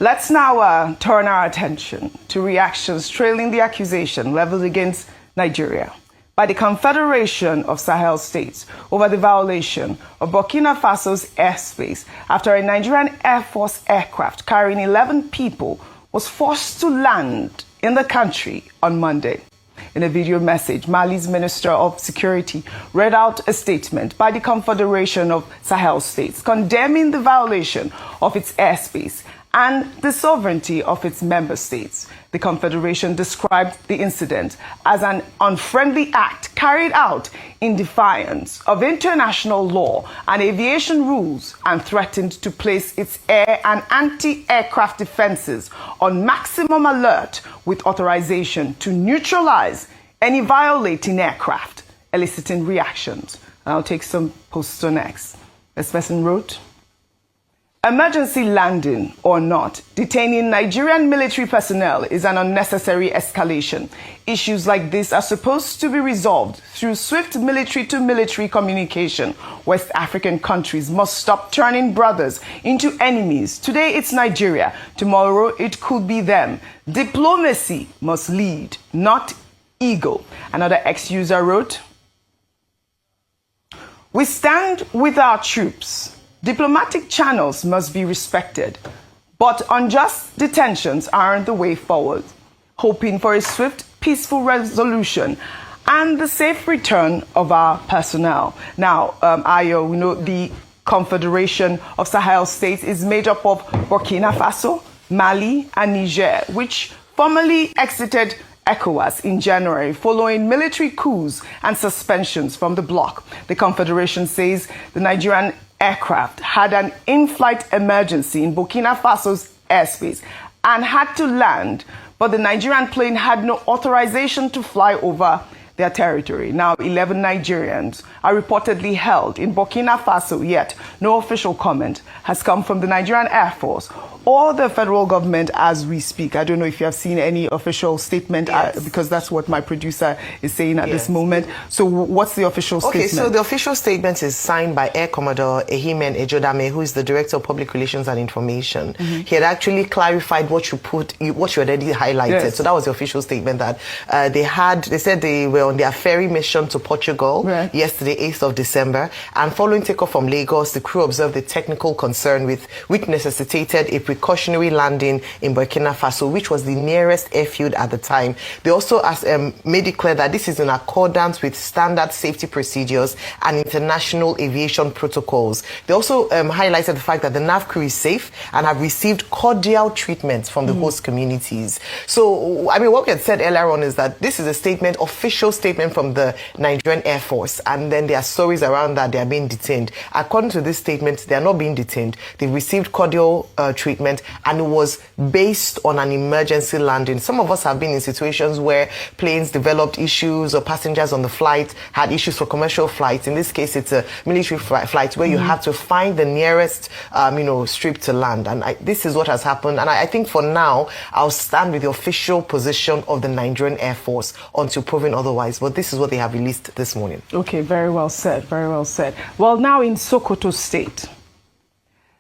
Let's now turn our attention to reactions trailing the accusation leveled against Nigeria by the Confederation of Sahel States over the violation of Burkina Faso's airspace after a Nigerian Air Force aircraft carrying 11 people was forced to land in the country on Monday. In a video message, Mali's Minister of Security read out a statement by the Confederation of Sahel States condemning the violation of its airspace and the sovereignty of its member states. The Confederation described the incident as an unfriendly act carried out in defiance of international law and aviation rules and threatened to place its air and anti-aircraft defenses on maximum alert with authorization to neutralize any violating aircraft, eliciting reactions. I'll take some posts on X. This person wrote, "Emergency landing or not, detaining Nigerian military personnel is an unnecessary escalation. Issues like this are supposed to be resolved through swift military-to-military communication. West African countries must stop turning brothers into enemies. Today it's Nigeria, tomorrow it could be them. Diplomacy must lead, not ego." Another ex-user wrote, "We stand with our troops. Diplomatic channels must be respected, but unjust detentions aren't the way forward. Hoping for a swift, peaceful resolution and the safe return of our personnel." Now, Ayo, we know the Confederation of Sahel States is made up of Burkina Faso, Mali, and Niger, which formally exited ECOWAS in January following military coups and suspensions from the bloc. The Confederation says the Nigerian aircraft had an in-flight emergency in Burkina Faso's airspace and had to land, but the Nigerian plane had no authorization to fly over their territory. Now, 11 Nigerians are reportedly held in Burkina Faso, yet no official comment has come from the Nigerian Air Force or the federal government as we speak. I don't know if you have seen any official statement, yes, because that's what my producer is saying at this moment. So what's the official statement? Okay, so the official statement is signed by Air Commodore Ehimen Ejodame, who is the Director of Public Relations and Information. He had actually clarified what you already highlighted. Yes. So that was the official statement that they said they were on their ferry mission to Portugal yesterday, 8th of December. And following takeoff from Lagos, the crew observed the technical concern which necessitated a precautionary landing in Burkina Faso, which was the nearest airfield at the time. They also made it clear that this is in accordance with standard safety procedures and international aviation protocols. They also highlighted the fact that the NAV crew is safe and have received cordial treatment from the host communities. So, I mean, what we had said earlier on is that this is a statement, official statement from the Nigerian Air Force, and then there are stories around that they are being detained. According to this statement, they are not being detained. They've received cordial treatment, and it was based on an emergency landing. Some of us have been in situations where planes developed issues or passengers on the flight had issues for commercial flights. In this case, it's a military flight where you have to find the nearest strip to land. And this is what has happened. And I think for now, I'll stand with the official position of the Nigerian Air Force until proven otherwise. But this is what they have released this morning. Okay, very well said, very well said. Well, now in Sokoto State,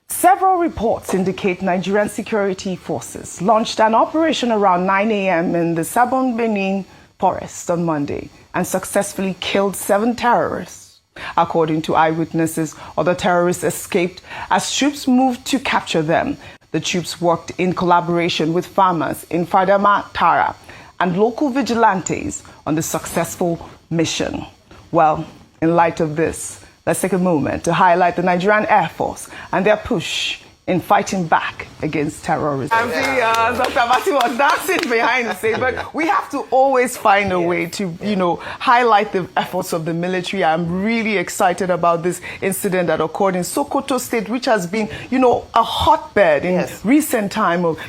several reports indicate Nigerian security forces launched an operation around 9 a.m. in the Sabon Benin forest on Monday and successfully killed 7 terrorists. According to eyewitnesses, other terrorists escaped as troops moved to capture them. The troops worked in collaboration with farmers in Fadama, Tara, and local vigilantes on the successful mission. Well, in light of this, let's take a moment to highlight the Nigerian Air Force and their push in fighting back against terrorism. I'm seeing Dr. Abati was dancing behind the scenes, but we have to always find a way to, highlight the efforts of the military. I'm really excited about this incident that occurred in Sokoto State, which has been, a hotbed in recent time of,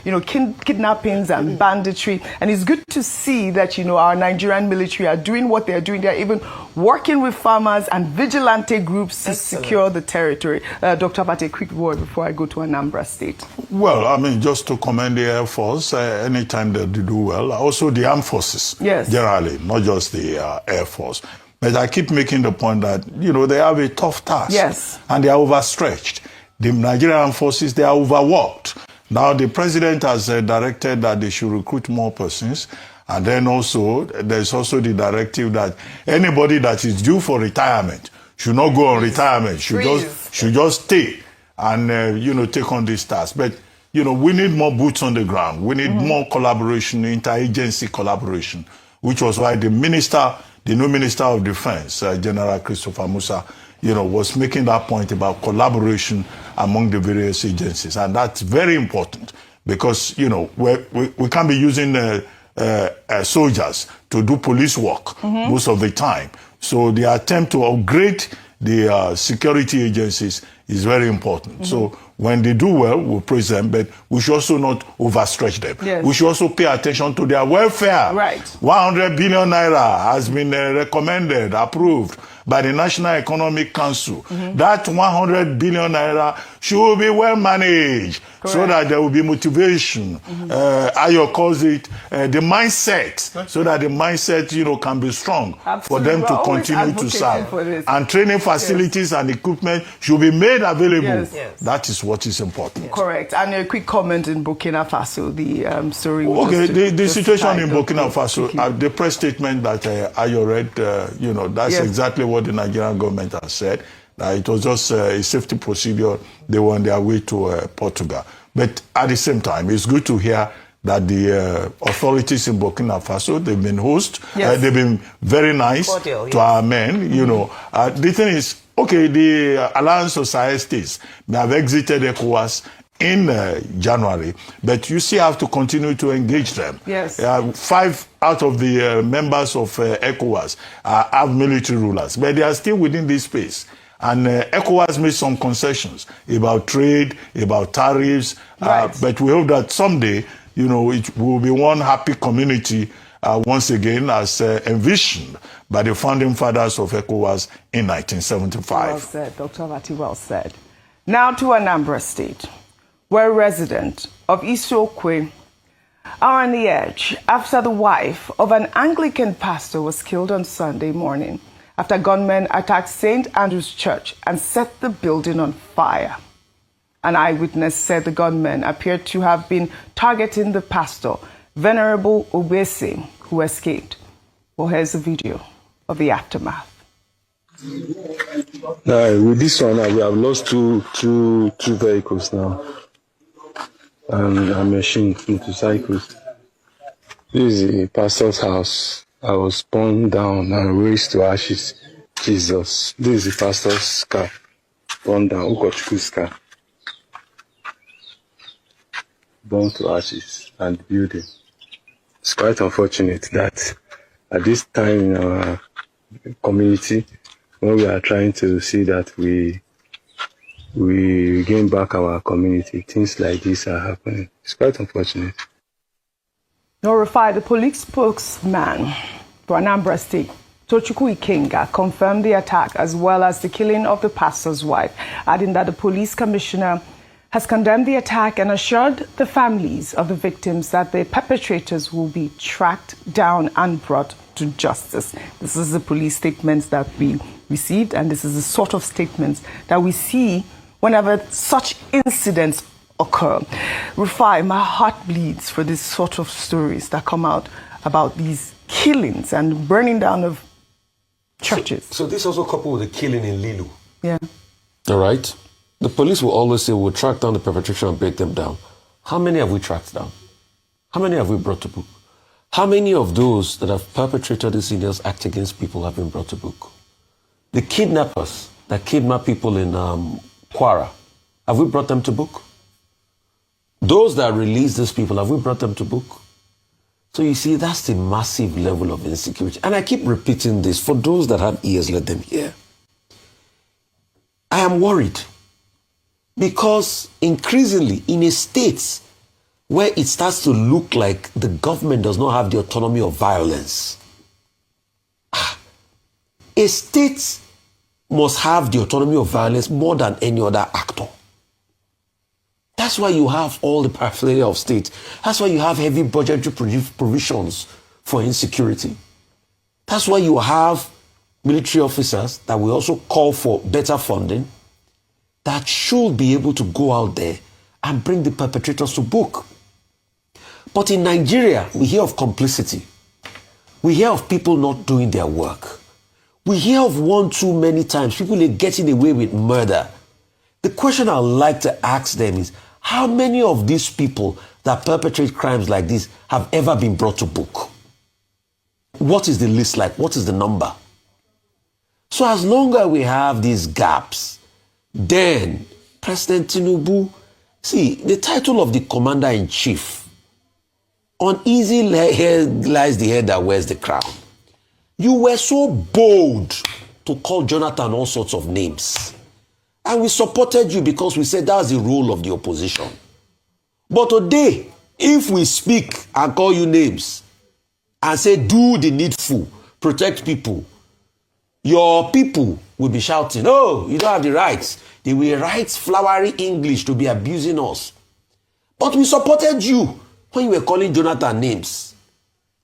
kidnappings and banditry. And it's good to see that, our Nigerian military are doing what they're doing. They're even working with farmers and vigilante groups to secure the territory. Dr. Abati, a quick word before I go to Anambra State. Well, I mean, just to commend the Air Force, anytime they do well. Also the armed forces, generally, not just the Air Force. But I keep making the point that, they have a tough task. Yes. And they are overstretched. The Nigerian armed forces, they are overworked. Now, the president has directed that they should recruit more persons. And then also, there's also the directive that anybody that is due for retirement should not go on retirement, should just stay and, you know, take on this task. But, you know, we need more boots on the ground. We need more collaboration, interagency collaboration, which was why the new Minister of Defense, General Christopher Musa, you know, was making that point about collaboration among the various agencies. And that's very important because, you know, we can't be using soldiers to do police work most of the time. So the attempt to upgrade the security agencies is very important. So when they do well, we'll praise them, but we should also not overstretch them. Yes. We should also pay attention to their welfare. Right. 100 billion naira has been recommended, approved by the National Economic Council. That 100 billion naira should be well managed. Correct. So that there will be motivation. Ayo calls it the mindset, so that the mindset, you know, can be strong. Absolutely. For them to continue to serve. And training facilities and equipment should be made available. Yes. Yes. That is what is important. Yes. Correct. And a quick comment in Burkina Faso, the story. Okay, the situation in Burkina Faso, the press statement that Ayo read, you know, that's exactly what the Nigerian government has said. It was just a safety procedure. They were on their way to Portugal. But at the same time, it's good to hear that the authorities in Burkina Faso, they've been they've been very nice to our men, you know. The thing is, okay, the Alliance of Sahel states, they have exited ECOWAS in January, but you still have to continue to engage them. Yes. 5 out of the members of ECOWAS have military rulers, but they are still within this space. And ECOWAS made some concessions about trade, about tariffs, but we hope that someday, you know, it will be one happy community once again, as envisioned by the founding fathers of ECOWAS in 1975. Well said, Dr. Abati, well said. Now to Anambra State, where residents of Isiokwe are on the edge after the wife of an Anglican pastor was killed on Sunday morning after gunmen attacked St. Andrew's Church and set the building on fire. An eyewitness said the gunmen appeared to have been targeting the pastor, Venerable Obese, who escaped. Well, here's a video of the aftermath. With this one, we have lost two vehicles now, and a machine, motorcycles. This is the pastor's house. I was burned down and raised to ashes. Jesus. This is the pastor's car. Burned down. Ukochuku's car. Burned to ashes and the building. It's quite unfortunate that at this time in our community, when we are trying to see that we gain back our community, things like this are happening. It's quite unfortunate. Rufai, the police spokesman for Anambra State, Tochukwu Ikenga, confirmed the attack as well as the killing of the pastor's wife, adding that the police commissioner has condemned the attack and assured the families of the victims that the perpetrators will be tracked down and brought to justice. This is the police statements that we received, and this is the sort of statements that we see whenever such incidents occur. Rufai, my heart bleeds for this sort of stories that come out about these killings and burning down of churches. So this also coupled with the killing in Lilu. Yeah. All right. The police will always say we'll track down the perpetration and break them down. How many have we tracked down? How many have we brought to book? How many of those that have perpetrated these heinous acts against people have been brought to book? The kidnappers that kidnap people in Kwara, have we brought them to book? Those that release these people, have we brought them to book? So you see, that's the massive level of insecurity. And I keep repeating this. For those that have ears, let them hear. I am worried because increasingly in a state where it starts to look like the government does not have the autonomy of violence, a state must have the autonomy of violence more than any other actor. That's why you have all the paraphernalia of state. That's why you have heavy budgetary provisions for insecurity. That's why you have military officers that will also call for better funding that should be able to go out there and bring the perpetrators to book. But in Nigeria, we hear of complicity. We hear of people not doing their work. We hear of one too many times, people are getting away with murder. The question I'd like to ask them is, how many of these people that perpetrate crimes like this have ever been brought to book? What is the list like? What is the number? So as long as we have these gaps, then President Tinubu, see, the title of the commander-in-chief, uneasy lies the head that wears the crown. You were so bold to call Jonathan all sorts of names. And we supported you because we said that's the role of the opposition. But today, if we speak and call you names and say do the needful, protect people, your people will be shouting, oh, you don't have the rights. They will write flowery English to be abusing us. But we supported you when you were calling Jonathan names.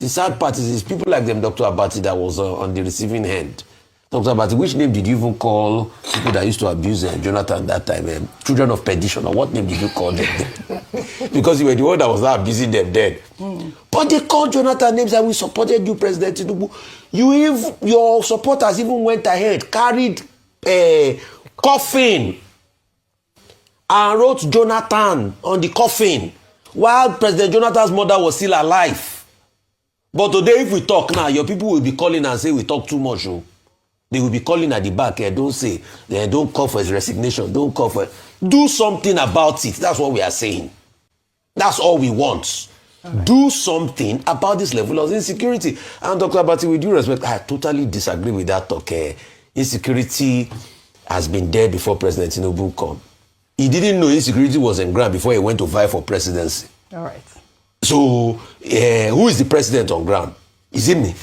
The sad part is people like them, Dr. Abati, that was on the receiving end. Dr. Abati, which name did you even call people that used to abuse Jonathan that time? Children of perdition, or what name did you call them? Because you were the one that was not abusing them then. But they called Jonathan names and we supported you, President Tinubu. Your supporters even went ahead, carried a coffin and wrote Jonathan on the coffin while President Jonathan's mother was still alive. But today, if we talk now, your people will be calling and say we talk too much. Oh. They will be calling at the back. Don't say, don't call for his resignation. Don't call for it. Do something about it. That's what we are saying. That's all we want. Right. Do something about this level of insecurity. And Dr. Abati, with due respect, I totally disagree with that talk. Insecurity has been there before President Tinubu come. He didn't know insecurity was in ground before he went to vie for presidency. All right. So, who is the president on ground? Is it me?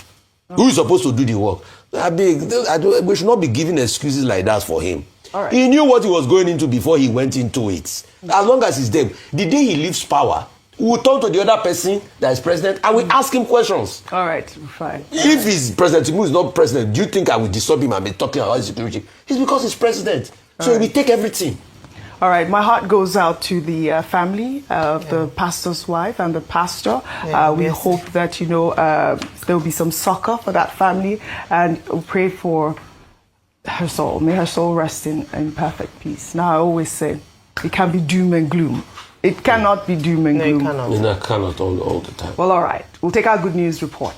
Oh. Who is supposed to do the work? We should not be giving excuses like that for him. All right. He knew what he was going into before he went into it. As long as he's there, the day he leaves power, we will turn to the other person that is president and we ask him questions. All right, fine. If his President Tinubu is not president, do you think I will disturb him and be talking about security? It's because he's president. So he will take everything. All right, my heart goes out to the family of the pastor's wife and the pastor. We hope that, there will be some succor for that family, and we pray for her soul. May her soul rest in perfect peace. Now, I always say, it can be doom and gloom. It cannot be doom and gloom. It cannot all the time. Well, all right. We'll take our good news report.